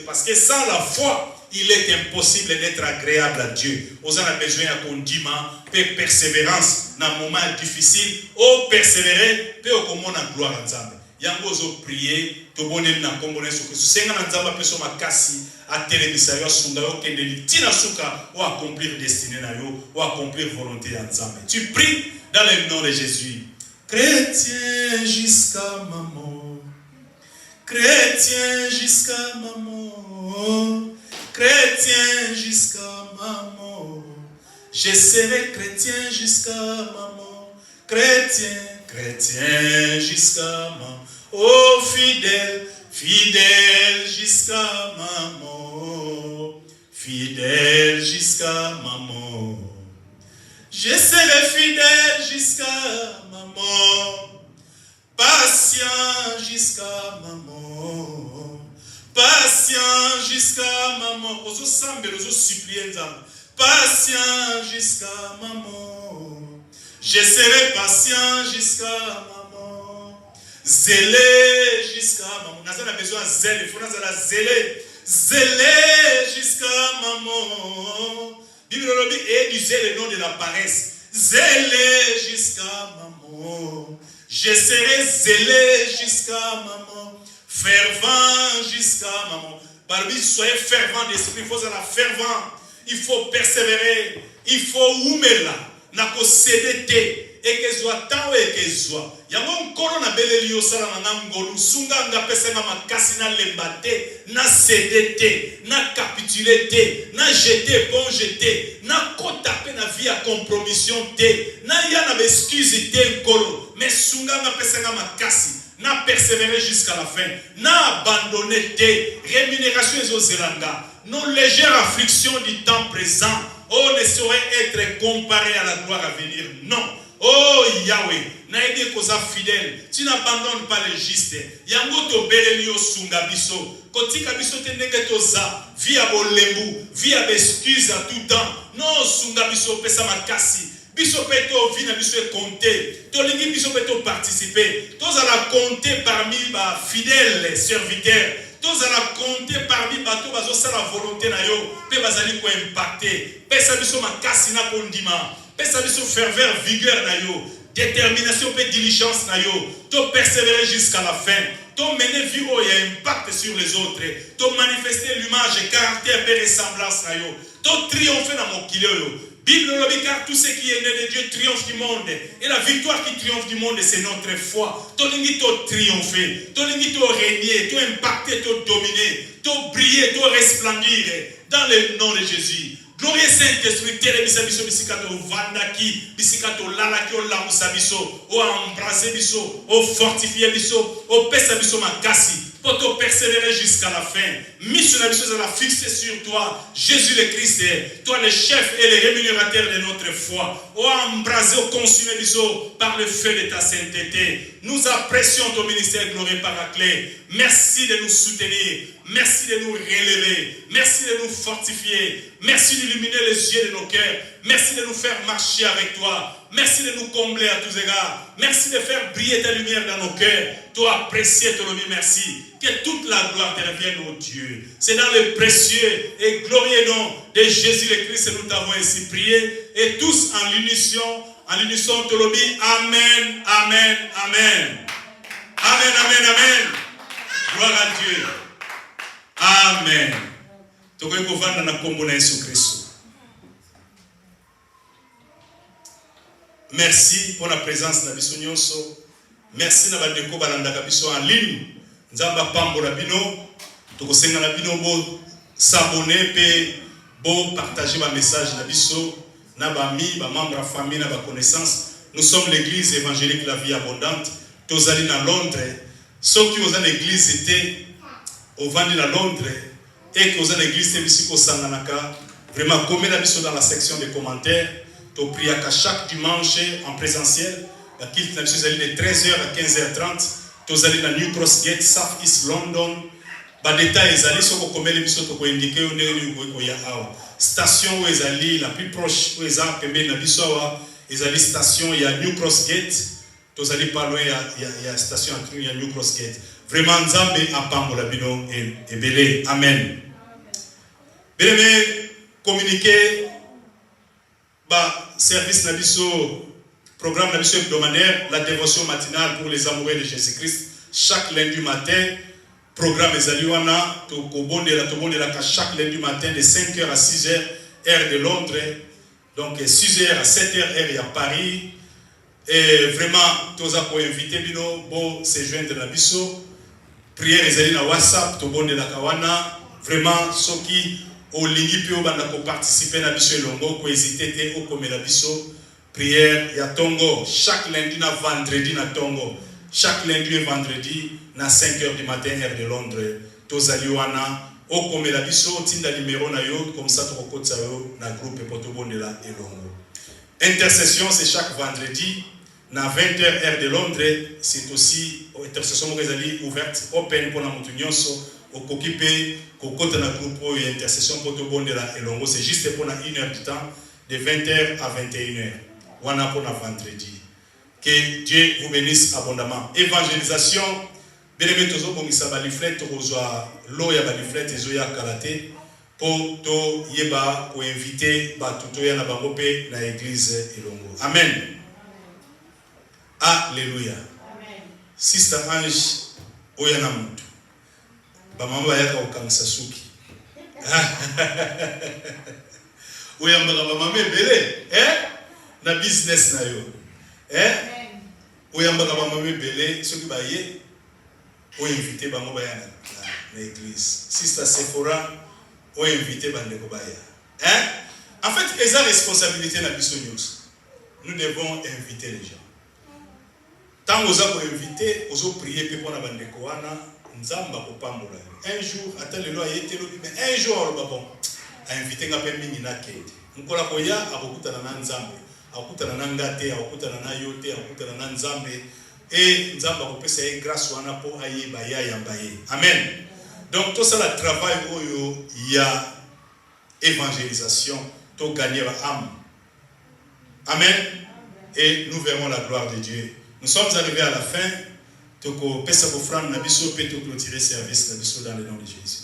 parce que sans la foi, il est impossible d'être agréable à Dieu. On a besoin d'un condiment, de persévérance dans un moment difficile. Oh, persévérer, peut au comment la gloire à Nzambe. Yango zo prier, to bonne na kombo na suka. Senga na Nzamba peso makasi, a télémisa yo sunda yo kende litina suka, ou accomplir destinée na yo, ou accomplir volonté à Nzambe. Tu pries dans le nom de Jésus. Chrétien jusqu'à ma mort. Chrétien jusqu'à ma mort. Chrétien jusqu'à ma mort. Je serai chrétien jusqu'à ma mort. Chrétien, chrétien jusqu'à ma mort. Oh fidèle, fidèle jusqu'à ma mort. Fidèle jusqu'à ma mort. Je serai fidèle jusqu'à ma mort, patient jusqu'à ma mort, patient jusqu'à ma mort. Ozo sambe, ozo supplier nzambe, patient jusqu'à ma mort. Je serai patient jusqu'à ma mort, Zélé jusqu'à maman. Nous avons besoin de zèle. Il faut nous aller zélé. Zélé jusqu'à maman. Bible et disait le nom de la paresse. Zélé jusqu'à maman. Je serai zélé jusqu'à maman. Fervent jusqu'à maman. Barbie, soyez fervent d'esprit. Il faut être fervent. Il faut persévérer. Il faut oumela. Nako céder. Et que soit tant et que soit. Yango nkolo na beleli osala na ngolu sunga nga pesa na makasi na lembate na céder na capituler te na jeter bon jeter na kota pe na vie à compromission te na ya na excuse te nkolo mais sunga nga pesa na makasi na persévérer jusqu'à la fin na abandonner te rémunération ezozelanga nos légères afflictions du temps présent ne saurait être comparées à la gloire à venir. Non. Oh Yahweh, naïdi koza fidèle, tu n'abandonnes pas les justes. Yango to beleli yo sunga biso, kotika biso te ndenge toza, via bolembu, via excuse à tout temps. Non sunga biso pesa makasi. Biso peto vina biso compter, to lingi biso peto participer. Tous à la compter parmi ba fidèles serviteurs. Tous à la compter parmi bato bazo sa la volonté na yo, pe bazali ko impacter. Pesa biso makasi na kondima. Pesa biso ferveur, vigueur na yo, détermination et diligence na yo, to persévérer jusqu'à la fin, to mener vie où il y a impact sur les autres, to manifester l'image, caractère et ressemblance na yo, to triompher dans mon kilo yo. Bible le car tout ce qui est né de Dieu triomphe du monde. Et la victoire qui triomphe du monde, c'est notre foi. To lingi to triompher, to lingi to régner, to impacter, to dominer, to briller, to resplendir dans le nom de Jésus. Glorieux Saint-Esprit, tel biso biso bisikato vandaki, bisikato lalaki o lamusa biso, o embraser biso, o fortifier biso, o pesa biso makasi, pour te persévérer jusqu'à la fin. Mission la biso la fixer sur toi, Jésus le Christ, toi le chef et le rémunérateur de notre foi. O embraser, o consumer biso par le feu de ta sainteté. Nous apprécions ton ministère glorieux Paraclet. Merci de nous soutenir. Merci de nous relever. Merci de nous fortifier. Merci d'illuminer les yeux de nos cœurs. Merci de nous faire marcher avec toi. Merci de nous combler à tous égards. Merci de faire briller ta lumière dans nos cœurs. Toi, précieux, te remercie. Merci. Que toute la gloire te revienne, ô Dieu. C'est dans le précieux et glorieux nom de Jésus le Christ que nous t'avons ainsi prié. Et tous en l'unisson, te le dis. Amen, amen, amen. Amen, amen, amen. Gloire à Dieu. Amen. Tokoye kovanda na kombo na Yesu Kristo. Merci pour la présence na biso nyonso. Merci na bandeko balandaka biso en ligne. Nzamba pambola bino. Tokosenga na bino bo s'abonner pe bo partager ma message na biso na ba mi ba membre de famille na ba connaissance. Nous sommes l'église évangélique La Vie Abondante. Tozali na Londres. Ceux qui ont l'église était au Vandi à Londres et que vous avez l'église de Sanganaka, vraiment comme la mission dans la section des commentaires, tu pries à chaque dimanche en présentiel, la kilt na biso de 13h à 15h30, tu allez dans New Cross Gate, South East London, ba détails ezali soko komele biso to ko indiquer on est ko ya awa. Station où ezali la plus proche où ezali pembe na biso awa, ezali station ya New Cross Gate, tu allez pas loin ya station ya New Cross Gate. Vraiment, Nzambe apambola bino et belé. Amen. Bien-aimé, communiquer, service nabiso, programme nabiso hebdomadaire, la dévotion matinale pour les amoureux de Jésus-Christ. Chaque lundi matin, programme ezaliwana, chaque lundi matin de 5h à 6h, heure de Londres. Donc 6h à 7h, heure à Paris. Et vraiment, tous à inviter bino, pour se joindre à biso. Prière ezali na WhatsApp to bonde la kawana vraiment ceux qui au lingi pe obanda ko participer na biso elongo ko hésiter te o komela biso prière ya tongo chaque lundi na vendredi na tongo chaque lundi et vendredi na 5h du matin heure de Londres to zali wana o komela biso tinda numéro na yo comme ça to kokotsa yo na groupe poto bonde la elongo. Intercession c'est chaque vendredi. Na 20h heure de Londres, c'est aussi intercession ouverte, open pour la montunyonso, au kokipe, kokota na groupe intercession pour tout bon de la elongo. C'est juste pour 1 heure du temps, de 20h à 21h. Wana pour la vendredi. Que Dieu vous bénisse abondamment. Évangélisation, bien-aimé, tozo bongisa baliflet, tokozwa lo ya baliflet, ezo ya kalate, pour to yeba, pour inviter, batuto ya na bangope, na église elongo. Amen. Alléluia. Amen. Sister Ange, oyana mutu. Bamamba yaka okangisa suki. Oyambaka bamame bele, na business na yo. Oyambaka bamame bele, soki baye, invité bango baya na église. Sister Sephora, invité bandeko baya. En fait, c'est la responsabilité na biso nyos. Nous devons inviter les gens. Tant que vous avez invité, vous avez prié pour la bandeko wana, nzamba ko pambola. Un jour, attends le loi yete lobi, mais un jour bon, a invité ngape mingi na kete. Nkola koya akokutana na nzambe, akokutana na ngate, akokutana na yote, akokutana na nzambe et nzamba ko pesa ye grâce wana po ayeba ya yambaye. Amen. Donc tout ça le travail oyo ya évangélisation, to gagner la âme. Amen. Et nous verrons la gloire de Dieu. Nous sommes arrivés à la fin. Toko pesa bofran na biso pe to clôturer service na biso dans le nom de Jésus.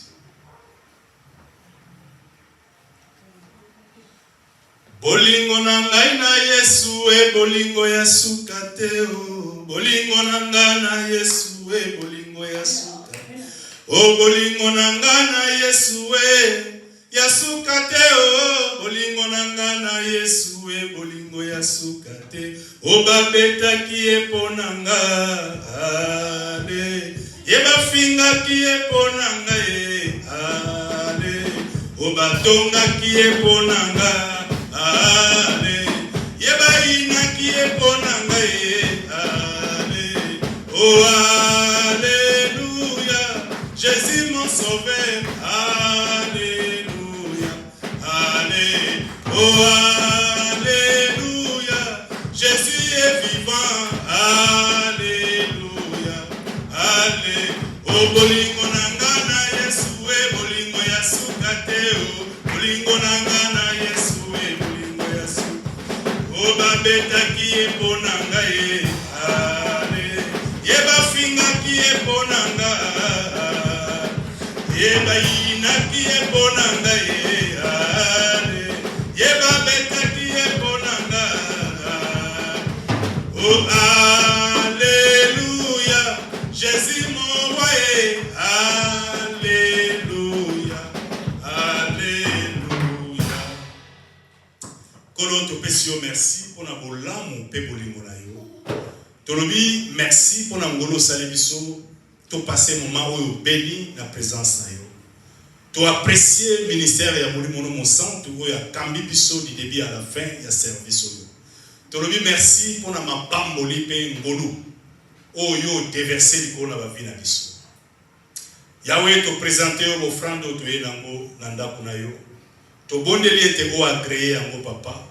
Bolingo na ngai na Yesu e bolingo ya sukateo. Bolingo na ngai na Yesu e bolingo ya sukateo. O bolingo na ngai na Yesu e ya sukateo. Bolingo na ngai na Yesu e bolingo ya sukateo. O babeta ki e ponanga ale. Yeba finga ki e ponanga e ale. O batonga ki e ponanga ale. Yeba ina ki e ponanga e ale. Oh alléluia, Jésus mon sauveur. Alléluia, allez. Oh alléluia, Jésus est vivant. Alléluia, allez. Oh bolingo nangana Yesu e bolingo ya sukateo. Bolingo nangana Yesu e bolingo ya su. Oh babeta ki e ponanga e. Ale. Yeba finga ki e ponanga. Yeba ina ki e ponanga e. Ale. Yeba beta ki e ponanga. Oh alléluia, Jésus mon roi. Alléluia, alléluia. Kolo to pesio merci pour na bolamu pe bolingo na yo. Tolobi merci pour na ngolo salebiso to passer moment où béni la présence na yo. To apprécier le ministère ya molimo mo santo o ya kambi biso du début à la fin ya service yo. Tolobi merci pour na mapamboli pe ngolo o yo déverser likolo na ba vie na biso. Yahweh to présenter l'offrande to ye nango nanda kuna yo. To bondeli ete o agréé yango papa.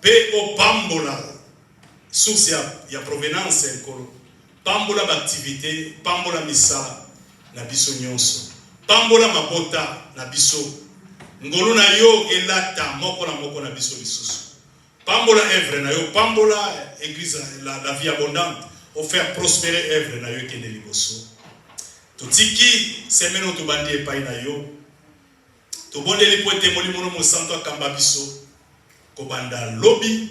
Pe o pambola source ya provenance enkolo. Pambola activité, pambola misala na biso nyonso. Pambola mabota na biso. Ngolo na yo elata moko na biso lisusu. Pambola œuvre na yo, pambola église la vie abondante, o faire prospérer œuvre na yo kende liboso. Totiki semeno to bandi epai na yo. To bondeli po ete molimo mo santo akamba biso. Ko banda lobby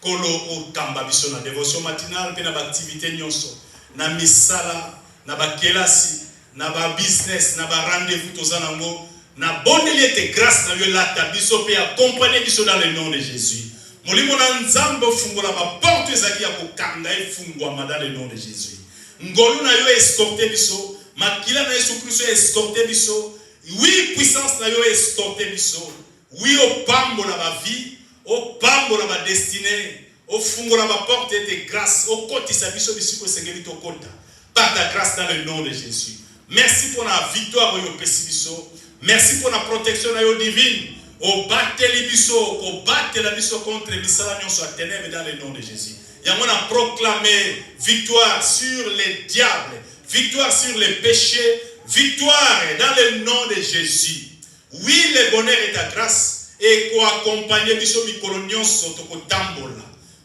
kolo o kamba biso na dévotion matinale pe na ba activité nyonso, na misala, na ba kelasi, na ba business, na ba rendez-vous tozanango, na bondeli ete grâce na yo lata biso pe accompagner biso dans le nom de Jésus. Molimo na nzambe fungola ba porte ezaki ya kokanga efungwa dans le nom de Jésus. Ngolu na yo escorter biso, makila na Yesu Kristo escorter biso, oui puissance na yo escorter biso, oui au pambo na ba vie, au pambo na ba destinée, au fungola ba porte de grâce, au kotisa biso bisiko sengeli to kota. Par ta grâce dans le nom de Jésus. Merci pour la victoire yo pesi biso. Merci pour la protection na yo divine. Au battre biso, au battre la biso contre les salanions soit ténèbres dans le nom de Jésus. Et on a proclamé victoire sur les diables, victoire sur les péchés, victoire dans le nom de Jésus. Oui, le bonheur est ta grâce et quoi accompagner biso mikolonion soto ko tambola.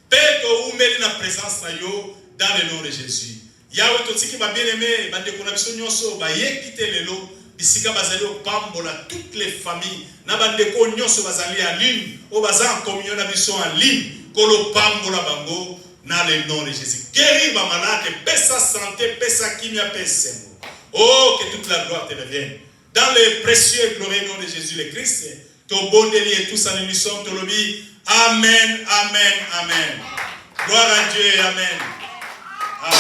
Pète ou met la présence dans le nom de Jésus. Yahweh tout ce qui va bien aimé, bande connexion nyonso, ba ye quitter le lot, bisika bazali au pambola toutes les familles, na bande ko nyonso bazali en ligne, o bazan communion na biso en ligne, ko lo pambola bango dans le nom de Jésus. Guérir ma malade, paix sa santé, paix sa kimia, paix sa mot. Oh, que toute la gloire te revienne. Dans le précieux et glorieux nom de Jésus le Christ, ton bon délié et tous en émission, te lobby. Amen, amen, amen. Gloire à Dieu et amen. Amen.